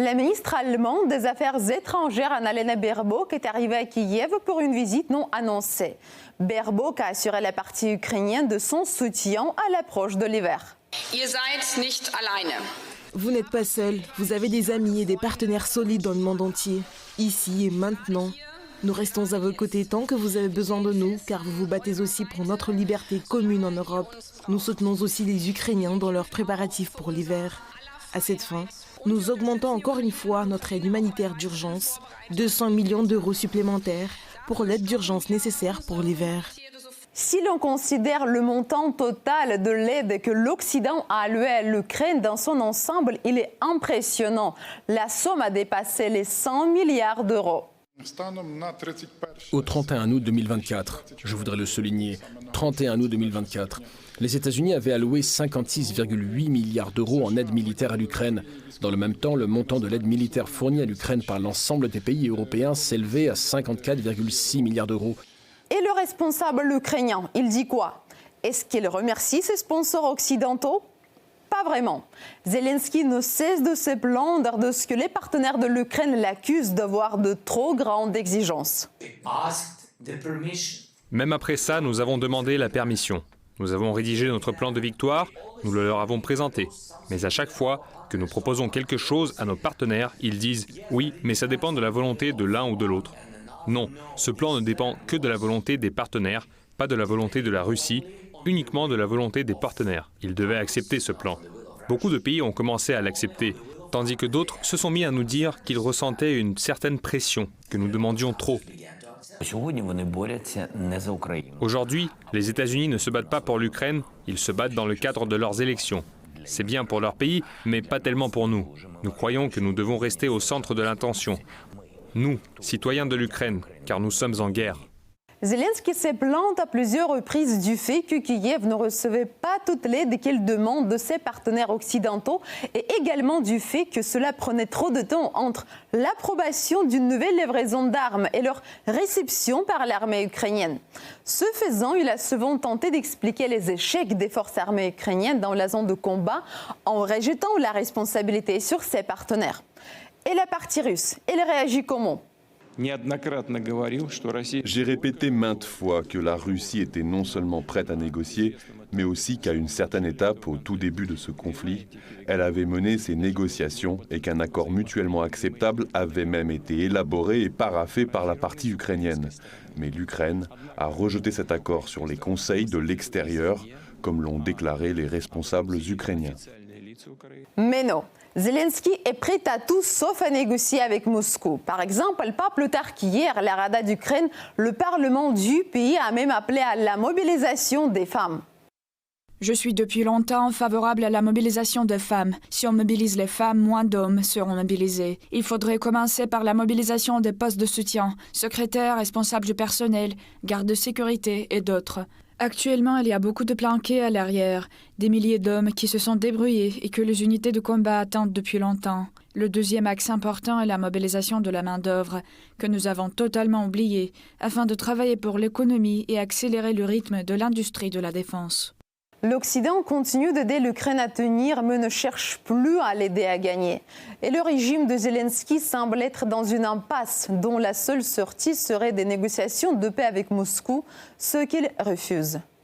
La ministre allemande des Affaires étrangères, Annalena Baerbock, est arrivée à Kiev pour une visite non annoncée. Baerbock a assuré la partie ukrainienne de son soutien à l'approche de l'hiver. Vous n'êtes pas seul, vous avez des amis et des partenaires solides dans le monde entier, ici et maintenant. Nous restons à vos côtés tant que vous avez besoin de nous, car vous vous battez aussi pour notre liberté commune en Europe. Nous soutenons aussi les Ukrainiens dans leurs préparatifs pour l'hiver. À cette fin, nous augmentons encore une fois notre aide humanitaire d'urgence, 200 millions d'euros supplémentaires pour l'aide d'urgence nécessaire pour l'hiver. Si l'on considère le montant total de l'aide que l'Occident a alloué à l'Ukraine dans son ensemble, il est impressionnant. La somme a dépassé les 100 milliards d'euros. Au 31 août 2024, je voudrais le souligner, 31 août 2024, les États-Unis avaient alloué 56,8 milliards d'euros en aide militaire à l'Ukraine. Dans le même temps, le montant de l'aide militaire fournie à l'Ukraine par l'ensemble des pays européens s'élevait à 54,6 milliards d'euros. Et le responsable ukrainien, il dit quoi? Est-ce qu'il remercie ses sponsors occidentaux? Pas vraiment. Zelensky ne cesse de se plaindre de ce que les partenaires de l'Ukraine l'accusent d'avoir de trop grandes exigences. Même après ça, nous avons demandé la permission. Nous avons rédigé notre plan de victoire, nous le leur avons présenté. Mais à chaque fois que nous proposons quelque chose à nos partenaires, ils disent « oui, mais ça dépend de la volonté de l'un ou de l'autre ». Non, ce plan ne dépend que de la volonté des partenaires, pas de la volonté de la Russie, uniquement de la volonté des partenaires. Ils devaient accepter ce plan. Beaucoup de pays ont commencé à l'accepter, tandis que d'autres se sont mis à nous dire qu'ils ressentaient une certaine pression, que nous demandions trop. Aujourd'hui, les États-Unis ne se battent pas pour l'Ukraine, ils se battent dans le cadre de leurs élections. C'est bien pour leur pays, mais pas tellement pour nous. Nous croyons que nous devons rester au centre de l'attention. Nous, citoyens de l'Ukraine, car nous sommes en guerre. Zelensky s'est plaint à plusieurs reprises du fait que Kiev ne recevait pas toute l'aide qu'il demande de ses partenaires occidentaux et également du fait que cela prenait trop de temps entre l'approbation d'une nouvelle livraison d'armes et leur réception par l'armée ukrainienne. Ce faisant, il a souvent tenté d'expliquer les échecs des forces armées ukrainiennes dans la zone de combat en rejetant la responsabilité sur ses partenaires. Et la partie russe, elle réagit comment ? J'ai répété maintes fois que la Russie était non seulement prête à négocier, mais aussi qu'à une certaine étape, au tout début de ce conflit, elle avait mené ces négociations et qu'un accord mutuellement acceptable avait même été élaboré et paraphé par la partie ukrainienne. Mais l'Ukraine a rejeté cet accord sur les conseils de l'extérieur, comme l'ont déclaré les responsables ukrainiens. Mais non, Zelensky est prêt à tout sauf à négocier avec Moscou. Par exemple, pas plus tard qu'hier, la Rada d'Ukraine, le Parlement du pays a même appelé à la mobilisation des femmes. Je suis depuis longtemps favorable à la mobilisation des femmes. Si on mobilise les femmes, moins d'hommes seront mobilisés. Il faudrait commencer par la mobilisation des postes de soutien, secrétaires, responsables du personnel, gardes de sécurité et d'autres. Actuellement, il y a beaucoup de planqués à l'arrière, des milliers d'hommes qui se sont débrouillés et que les unités de combat attendent depuis longtemps. Le deuxième axe important est la mobilisation de la main-d'œuvre, que nous avons totalement oubliée, afin de travailler pour l'économie et accélérer le rythme de l'industrie de la défense. L'Occident continue d'aider l'Ukraine à tenir, mais ne cherche plus à l'aider à gagner. Et le régime de Zelensky semble être dans une impasse dont la seule sortie serait des négociations de paix avec Moscou, ce qu'il refuse.